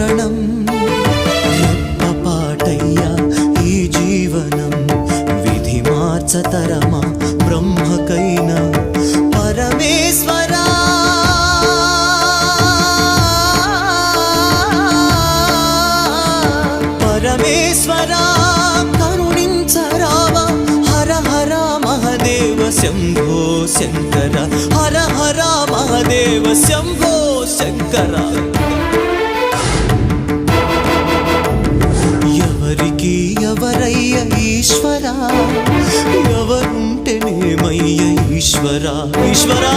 మరణం ఎప్పపాటయ్యా ఈ జీవనం విధి మార్చతరమా బ్రహ్మకైనా పరమేశ్వరా పరమేశ్వరా కరుణించరావా హర హర మహదేవ శంభో శంకర హర హర మహదేవ శంభో శంకర ఎవరికి ఎవరయ్య ఈశ్వరా ఎవరుంటేనేమయ్య ఈశ్వరా ఈశ్వరా